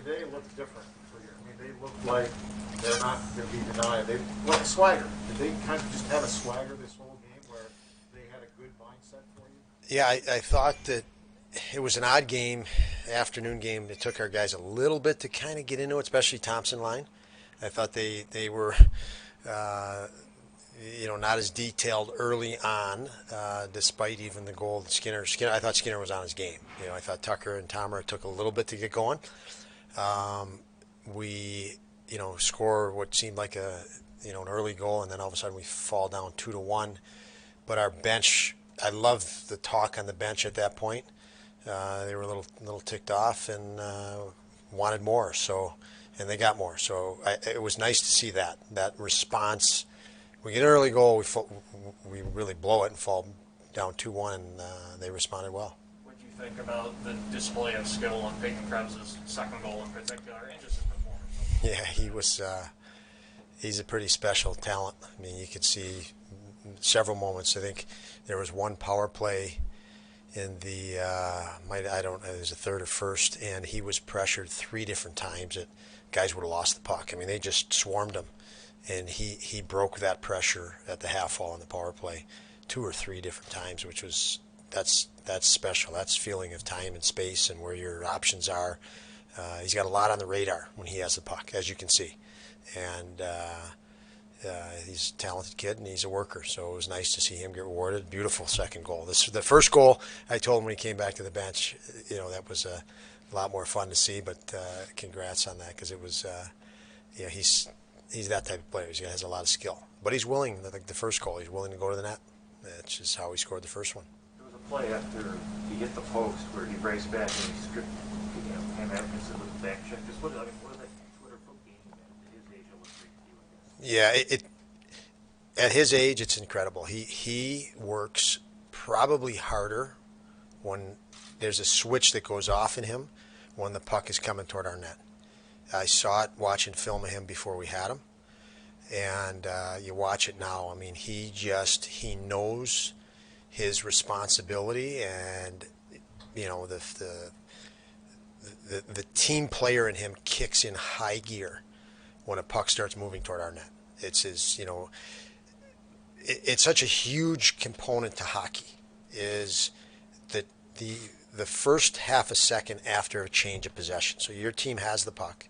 today looked different for you. I mean, they look like they're not going to be denied. They like a swagger. Did they kind of just have a swagger this whole game where they had a good mindset for you? Yeah, I thought that it was an odd game, afternoon game. It took our guys a little bit to kind of get into it, especially Thompson line. I thought they were, not as detailed early on, despite even the goal that Skinner. I thought Skinner was on his game. I thought Tucker and Tomer took a little bit to get going. We, score what seemed like an early goal, and then all of a sudden we fall down 2-1. But our bench, I loved the talk on the bench at that point. They were a little ticked off and wanted more. And they got more. So it was nice to see that response. We get an early goal, we really blow it and fall down 2-1, and they responded well. What do you think about the display of skill on Peyton Braus' second goal in particular, and just his performance? Yeah, he's a pretty special talent. I mean, you could see several moments. I think there was one power play in the it was the third or first, and he was pressured 3 different times that guys would have lost the puck. I mean, they just swarmed him, and he broke that pressure at the half wall in the power play 2 or 3 different times, which was that's special. That's feeling of time and space and where your options are. He's got a lot on the radar when he has the puck, as you can see, and he's a talented kid and he's a worker. So it was nice to see him get rewarded. Beautiful second goal. The first goal, I told him when he came back to the bench, that was a lot more fun to see. But congrats on that, because it was, he's that type of player. He has a lot of skill, but he's willing. Like the first goal, he's willing to go to the net. That's just how he scored the first one. There was a play after he hit the post where he raced back and he stripped him out and said, "Look back check." Just what is that Twitter foot game at his age? It looks great to you, I guess. Yeah, at his age, it's incredible. He works probably harder when there's a switch that goes off in him when the puck is coming toward our net. I saw it watching film of him before we had him, and you watch it now. I mean, he knows his responsibility, and the team player in him kicks in high gear when a puck starts moving toward our net. It's his, it's such a huge component to hockey, is that the first half a second after a change of possession. So your team has the puck,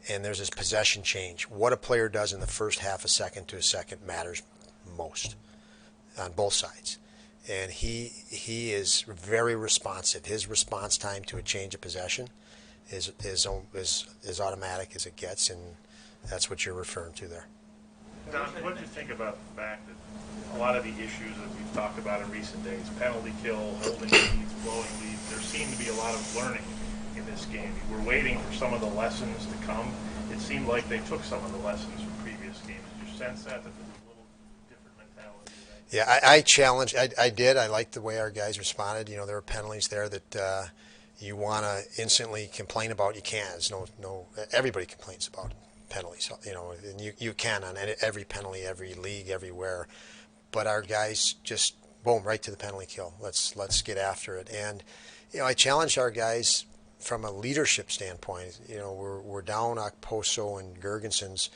and there's this possession change. What a player does in the first half a second to a second matters most on both sides. And he is very responsive. His response time to a change of possession is as automatic as it gets, and that's what you're referring to there. Don, what did you think about the fact that a lot of the issues that we've talked about in recent days, penalty kill, holding leads, blowing leads, there seemed to be a lot of learning in this game. We're waiting for some of the lessons to come. It seemed like they took some of the lessons from previous games. Did you sense that there was a little different mentality today? Yeah, I challenged. I did. I liked the way our guys responded. There were penalties there that you want to instantly complain about. You can't. There's no. Everybody complains about penalties. And you can on every penalty, every league, everywhere. But our guys just boom right to the penalty kill. Let's get after it. And I challenged our guys from a leadership standpoint. We're down Okposo and Gergensons.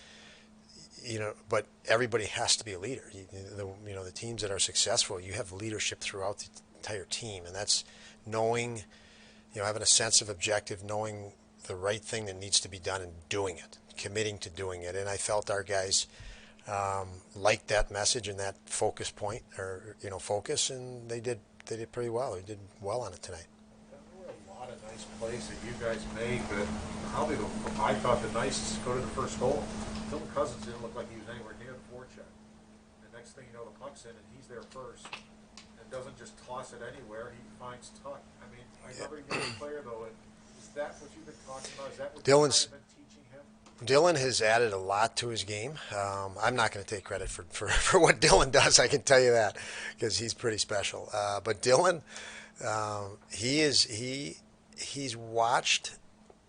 But everybody has to be a leader. The teams that are successful, you have leadership throughout the entire team, and that's knowing, having a sense of objective, knowing the right thing that needs to be done and doing it, committing to doing it. And I felt our guys liked that message and that focus point, or focus, and they did pretty well. They did well on it tonight. There were a lot of nice plays that you guys made, but probably I thought the nicest go to the first goal. Dylan Cousins didn't look like he was anywhere near the forecheck. The next thing you know, the puck's in, and he's there first. And doesn't just toss it anywhere. He finds Tuck. I mean, another young player, though. Is that what you've been talking about? Is that what you've been teaching him? Dylan has added a lot to his game. I'm not going to take credit for what Dylan does. I can tell you that, because he's pretty special. But Dylan, he's watched.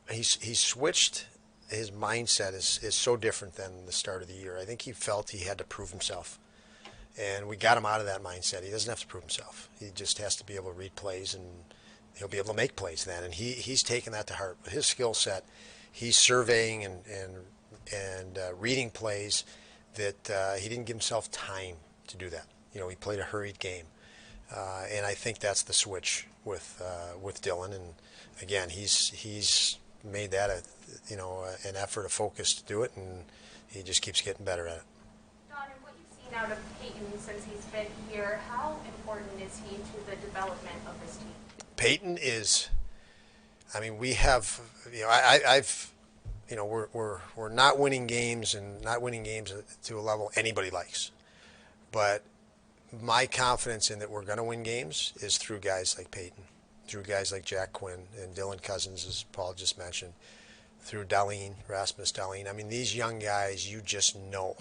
He's switched. His mindset is so different than the start of the year. I think he felt he had to prove himself, and we got him out of that mindset. He doesn't have to prove himself. He just has to be able to read plays he'll be able to make plays then. And he's taken that to heart. With his skill set, he's surveying and reading plays that he didn't give himself time to do that. You know, he played a hurried game. And I think that's the switch with Dylan. And again, he's made that an effort, a focus to do it, and he just keeps getting better at it. Don, and what you've seen out of Peyton since he's been here, how important is he to the development of this team? Peyton is. I mean, we have. You know, I've. You know, we're not winning games and not winning games to a level anybody likes, but my confidence in that we're going to win games is through guys like Peyton, through guys like Jack Quinn and Dylan Cousins, as Paul just mentioned, through Rasmus Dahlin. I mean, these young guys, you just know.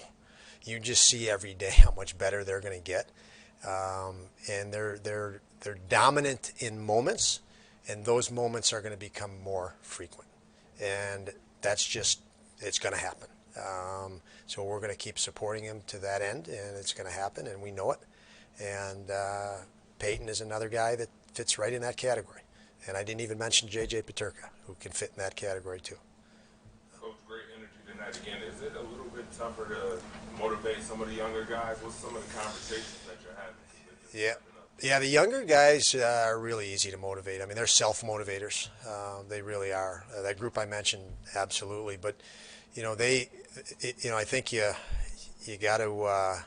You just see every day how much better they're going to get. And they're dominant in moments, and those moments are going to become more frequent. And that's just, it's going to happen. So we're going to keep supporting him to that end, and it's going to happen, and we know it. And Peyton is another guy that fits right in that category. And I didn't even mention J.J. Peterka, who can fit in that category too. Coach, great energy tonight again. Is it a little bit tougher to motivate some of the younger guys? What's some of the conversations that you're having? Yeah, the younger guys are really easy to motivate. I mean, they're self-motivators. They really are. That group I mentioned, absolutely. But, you know, I think you got to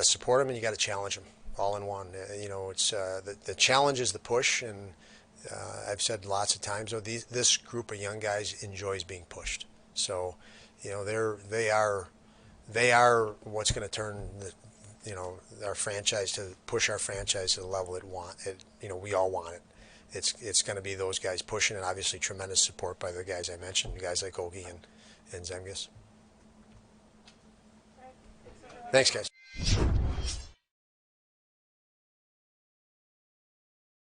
support them and you got to challenge them all in one. You know, it's the challenge is the push, and I've said lots of times, though, this group of young guys enjoys being pushed. So, you know, they are what's going to turn our franchise to push our franchise to the level we all want it. It's going to be those guys pushing, and obviously tremendous support by the guys I mentioned, guys like Ogie and Zemgus. Thanks, guys.